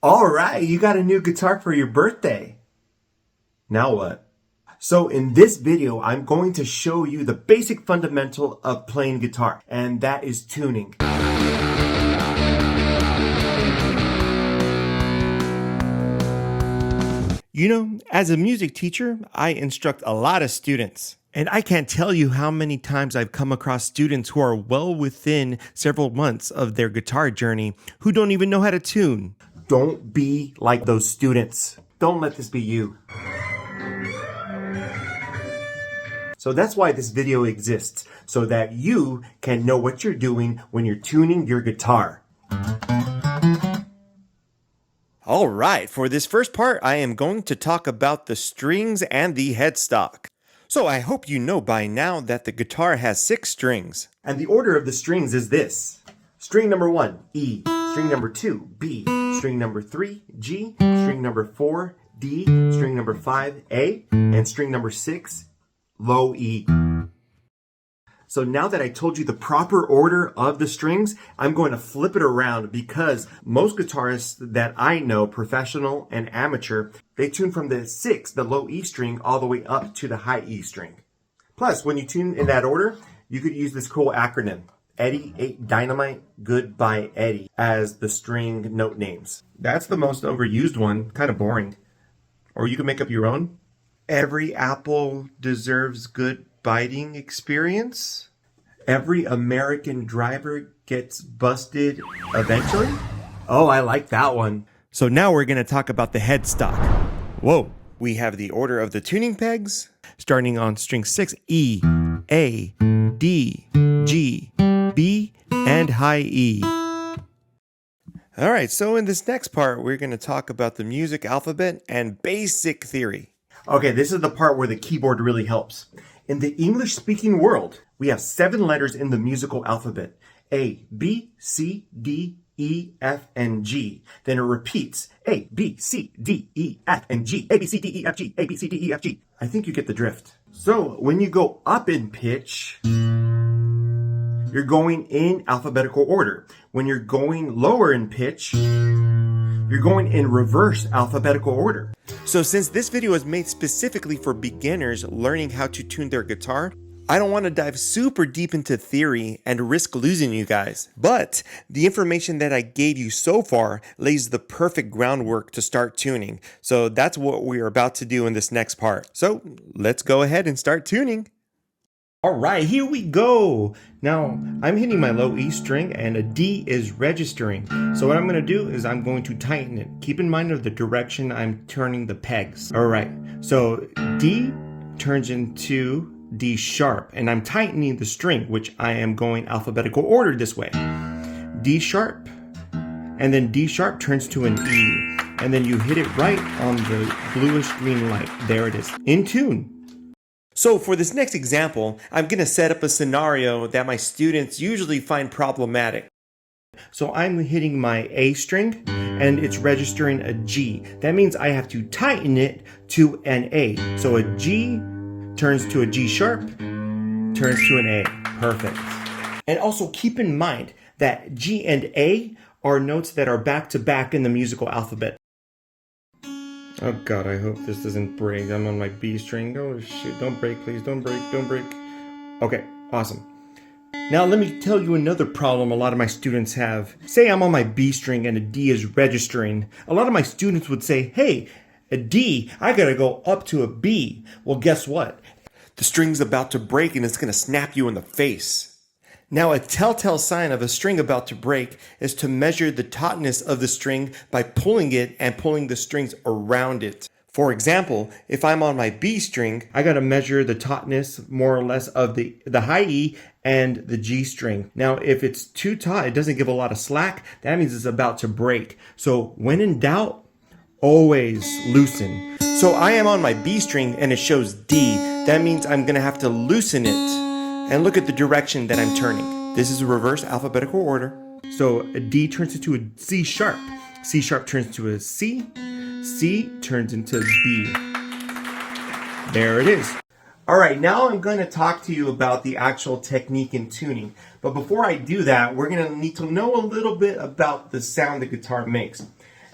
All right, you got a new guitar for your birthday. Now what? So in this video, I'm going to show you the basic fundamental of playing guitar, and that is tuning. You know, as a music teacher, I instruct a lot of students. And I can't tell you how many times I've come across students who are well within several months of their guitar journey who don't even know how to tune. Don't be like those students. Don't let this be you. So that's why this video exists, so that you can know what you're doing when you're tuning your guitar. All right, for this first part, I am going to talk about the strings and the headstock. So I hope you know by now that the guitar has 6 strings. And the order of the strings is this. String number 1, E. String number 2, B. String number 3, G. String number 4, D. String number 5, A. And string number 6, low E. So now that I told you the proper order of the strings, I'm going to flip it around because most guitarists that I know, professional and amateur, they tune from the 6, the low E string, all the way up to the high E string. Plus, when you tune in that order, you could use this cool acronym, Eddie 8 Dynamite Goodbye Eddie, as the string note names. That's the most overused one, kind of boring. Or you can make up your own. Every apple deserves good biting experience. Every American driver gets busted eventually. Oh, I like that one. So now we're going to talk about the headstock. Whoa. We have the order of the tuning pegs, starting on string 6, E, A, D, G, B, and high E. All right, so in this next part, we're going to talk about the music alphabet and basic theory. Okay, this is the part where the keyboard really helps. In the English-speaking world, we have 7 letters in the musical alphabet. A, B, C, D, E, F, and G. Then it repeats. A, B, C, D, E, F, and G. A, B, C, D, E, F, G. A, B, C, D, E, F, G. I think you get the drift. So, when you go up in pitch, you're going in alphabetical order. When you're going lower in pitch, you're going in reverse alphabetical order. So since this video is made specifically for beginners learning how to tune their guitar, I don't want to dive super deep into theory and risk losing you guys. But the information that I gave you so far lays the perfect groundwork to start tuning. So that's what we're about to do in this next part. So let's go ahead and start tuning. All right, here we go. Now, I'm hitting my low E string and a D is registering. So what I'm going to do is I'm going to tighten it. Keep in mind of the direction I'm turning the pegs. All right, so D turns into D sharp, and I'm tightening the string, which I am going alphabetical order this way. D sharp, and then D sharp turns to an E, and then you hit it right on the bluish green light. There it is, in tune. So for this next example, I'm going to set up a scenario that my students usually find problematic. So I'm hitting my A string and it's registering a G. That means I have to tighten it to an A. So a G turns to a G sharp, turns to an A. Perfect. And also keep in mind that G and A are notes that are back to back in the musical alphabet. Oh God, I hope this doesn't break. I'm on my B string. Oh shit, don't break, please. Don't break, don't break. Okay, awesome. Now let me tell you another problem a lot of my students have. Say I'm on my B string and a D is registering. A lot of my students would say, hey, a D, I gotta go up to a B. Well, guess what? The string's about to break and it's gonna snap you in the face. Now, a telltale sign of a string about to break is to measure the tautness of the string by pulling it and pulling the strings around it. For example, if I'm on my B string, I gotta measure the tautness more or less of the high E and the G string. Now, if it's too taut, it doesn't give a lot of slack, that means it's about to break. So when in doubt, always loosen. So I am on my B string and it shows D. That means I'm gonna have to loosen it. And look at the direction that I'm turning. This is a reverse alphabetical order. So a D turns into a C sharp. C sharp turns to a C. C turns into B. There it is. All right, now I'm going to talk to you about the actual technique in tuning. But before I do that, we're going to need to know a little bit about the sound the guitar makes.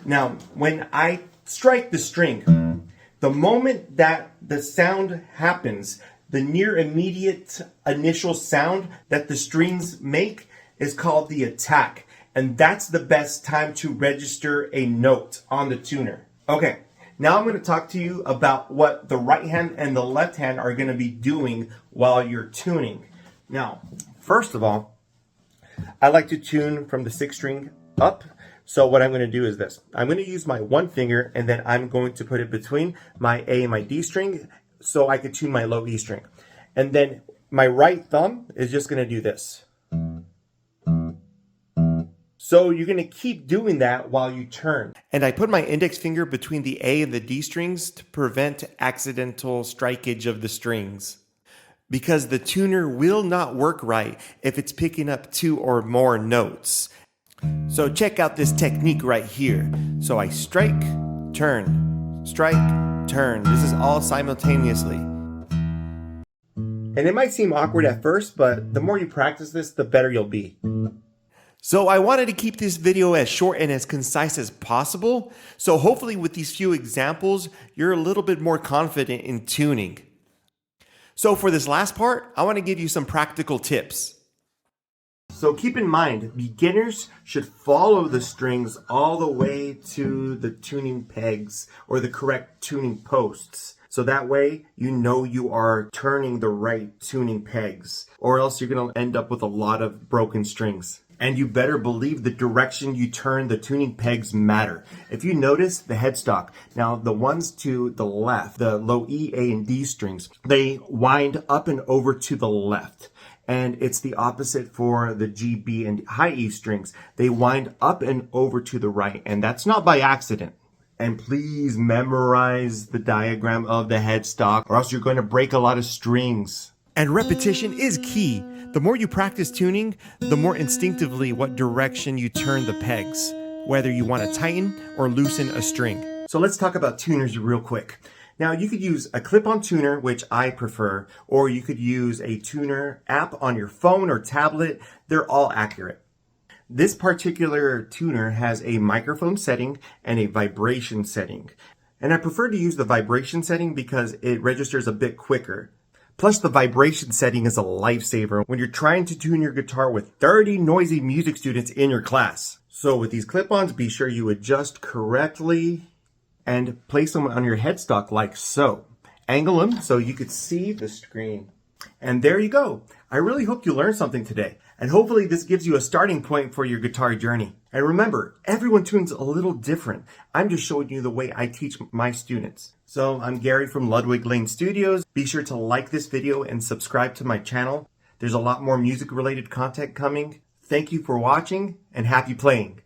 Now, when I strike the string, the moment that the sound happens, the near immediate initial sound that the strings make is called the attack. And that's the best time to register a note on the tuner. Okay, now I'm going to talk to you about what the right hand and the left hand are going to be doing while you're tuning. Now, first of all, I like to tune from the 6th string up. So what I'm going to do is this. I'm going to use my one finger and then I'm going to put it between my A and my D string so I could tune my low E string. And then my right thumb is just going to do this. So you're going to keep doing that while you turn. And I put my index finger between the A and the D strings to prevent accidental strikage of the strings. Because the tuner will not work right if it's picking up 2 or more notes. So check out this technique right here. So I strike, turn, strike, turn. This is all simultaneously. And it might seem awkward at first, but the more you practice this, the better you'll be. So I wanted to keep this video as short and as concise as possible. So hopefully with these few examples, you're a little bit more confident in tuning. So for this last part, I want to give you some practical tips. So keep in mind, beginners should follow the strings all the way to the tuning pegs or the correct tuning posts. So that way, you know you are turning the right tuning pegs, or else you're going to end up with a lot of broken strings. And you better believe the direction you turn the tuning pegs matter. If you notice the headstock, now the ones to the left, the low E, A, and D strings, they wind up and over to the left. And it's the opposite for the G, B, and high E strings. They wind up and over to the right, and that's not by accident. And please memorize the diagram of the headstock, or else you're going to break a lot of strings. And repetition is key. The more you practice tuning, the more instinctively what direction you turn the pegs, whether you want to tighten or loosen a string. So let's talk about tuners real quick. Now you could use a clip-on tuner, which I prefer, or you could use a tuner app on your phone or tablet. They're all accurate. This particular tuner has a microphone setting and a vibration setting. And I prefer to use the vibration setting because it registers a bit quicker. Plus, the vibration setting is a lifesaver when you're trying to tune your guitar with 30 noisy music students in your class. So with these clip-ons, be sure you adjust correctly and place them on your headstock like so. Angle them so you could see the screen. And there you go. I really hope you learned something today. And hopefully this gives you a starting point for your guitar journey. And remember, everyone tunes a little different. I'm just showing you the way I teach my students. So I'm Gary from Ludwig Lane Studios. Be sure to like this video and subscribe to my channel. There's a lot more music related content coming. Thank you for watching and happy playing.